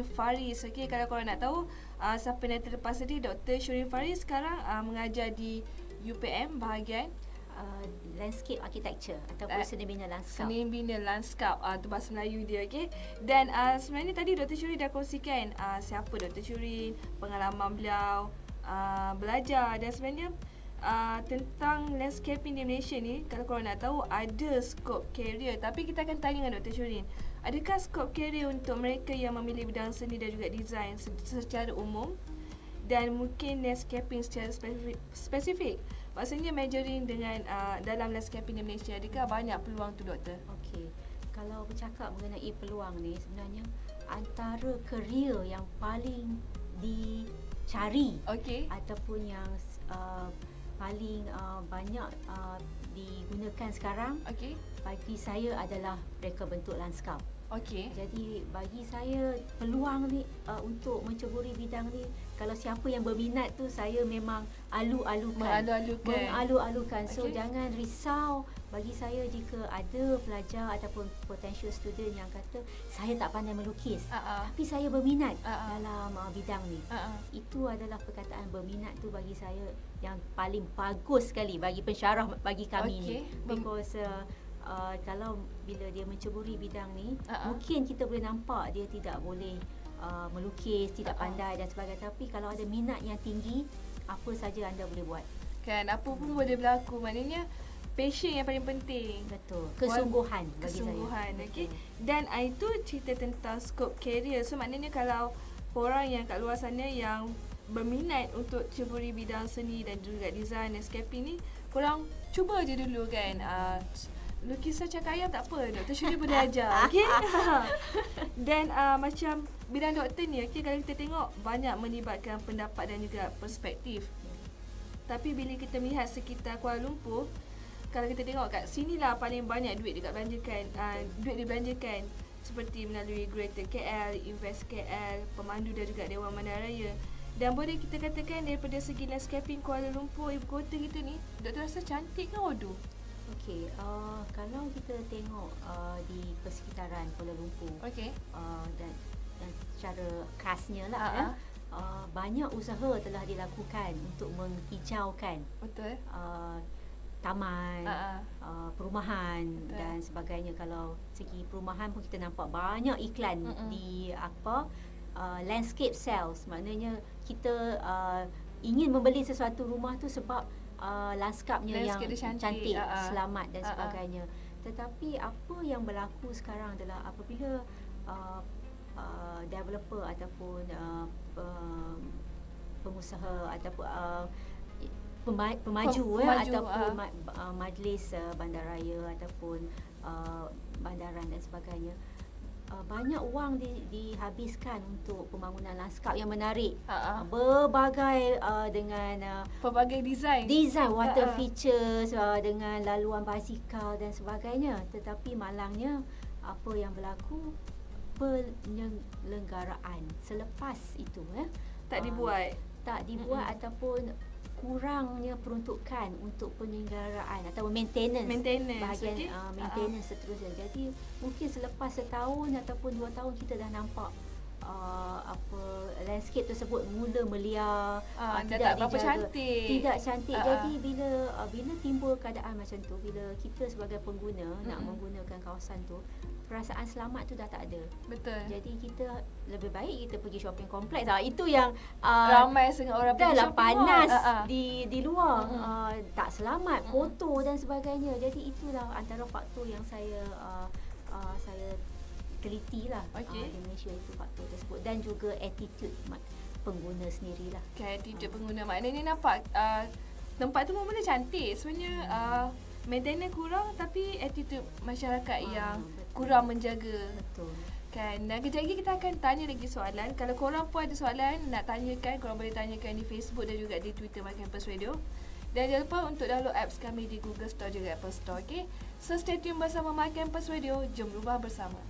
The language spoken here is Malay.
Faris. Okey, kalau korang nak tahu siapa yang terlepas tadi, Dr. Shurin Faris sekarang mengajar di UPM bahagian landscape architecture ataupun seni bina lanskap. Seni bina lanskap, tu bahasa Melayu dia, okey. Dan sebenarnya tadi Dr. Shurin dah kongsikan siapa Dr. Shurin, pengalaman beliau belajar, dan sebenarnya tentang landscaping di Malaysia ni, kalau korang nak tahu ada skop career. Tapi kita akan tanya dengan Dr. Shurin, adakah skop career untuk mereka yang memilih bidang seni dan juga design secara umum, dan mungkin landscaping secara spesifik? Maksudnya majoring dengan dalam landscaping di Malaysia, adakah banyak peluang tu, Doktor? Okey, kalau bercakap mengenai peluang ni, sebenarnya antara career yang paling dicari ataupun yang paling banyak digunakan sekarang, bagi saya adalah reka bentuk lanskap. Jadi bagi saya peluang ni untuk menceburi bidang ni, kalau siapa yang berminat tu, saya memang mengalu-alukan. So jangan risau, bagi saya jika ada pelajar ataupun potential student yang kata saya tak pandai melukis, tapi saya berminat dalam bidang ni. Itu adalah perkataan berminat tu bagi saya yang paling bagus sekali bagi pensyarah bagi kami ni. Because kalau bila dia menceburi bidang ni, mungkin kita boleh nampak dia tidak boleh melukis, tidak pandai dan sebagainya. Tapi kalau ada minat yang tinggi, apa saja anda boleh buat. Kan, apa pun boleh berlaku. Maknanya passion yang paling penting. Betul. Kesungguhan bagi saya. Okey. Dan itu cerita tentang scope career. So maknanya kalau orang yang kat luar sana yang berminat untuk ceburi bidang seni dan juga design landscaping ni, korang cuba je dulu kan. Lukisan cakap ayam tak apa, Dr. Shurin boleh ajar. Okey. Dan macam bidang doktor ni, okey, kalau kita tengok banyak melibatkan pendapat dan juga perspektif. Tapi bila kita melihat sekitar Kuala Lumpur, kalau kita tengok kat sinilah paling banyak duit dibelanjakan seperti melalui Greater KL, Invest KL, Pemandu dan juga Dewan Bandaraya. Dan boleh kita katakan daripada segi landscaping Kuala Lumpur, ibu kota kita ni, doktor rasa cantik ke Odu? Okey, kalau kita tengok di persekitaran Kuala Lumpur, dan secara khasnya lah, banyak usaha telah dilakukan untuk menghijaukan taman, perumahan dan sebagainya. Kalau segi perumahan pun kita nampak banyak iklan di landscape sales. Maknanya kita ingin membeli sesuatu rumah tu sebab lanskapnya yang cantik, selamat dan sebagainya. Tetapi apa yang berlaku sekarang adalah apabila developer ataupun pengusaha ataupun pemaju ataupun majlis bandaraya ataupun bandaran dan sebagainya, banyak wang dihabiskan untuk pembangunan lanskap yang menarik, berbagai dengan pelbagai design water features, dengan laluan basikal dan sebagainya. Tetapi malangnya apa yang berlaku, penyelenggaraan selepas itu tak dibuat ataupun kurangnya peruntukan untuk penyelenggaraan atau maintenance bahagian maintenance seterusnya. Jadi mungkin selepas setahun ataupun 2 tahun kita dah nampak landscape tersebut mula meliar, tidak cantik. Jadi bila timbul keadaan macam tu, bila kita sebagai pengguna nak menggunakan kawasan tu, perasaan selamat tu dah tak ada. Betul. Jadi kita lebih baik kita pergi shopping kompleks. Itu yang ramai sangat orang pergi shopping panas di luar, tak selamat, kotor dan sebagainya. Jadi itulah antara faktor yang saya teliti lah di Malaysia, itu faktor tersebut, dan juga attitude pengguna sendirilah. Attitude pengguna, maknanya nampak tempat tu mula cantik sebenarnya, maintenance kurang, tapi attitude masyarakat yang kurang menjaga. Betul. Kan. Dan kejap lagi kita akan tanya lagi soalan. Kalau korang pun ada soalan nak tanyakan, korang boleh tanyakan di Facebook dan juga di Twitter My Campus Radio. Dan jangan lupa untuk download apps kami di Google Store juga Apple Store. Okay? So stay tune bersama My Campus Radio. Jom berubah bersama.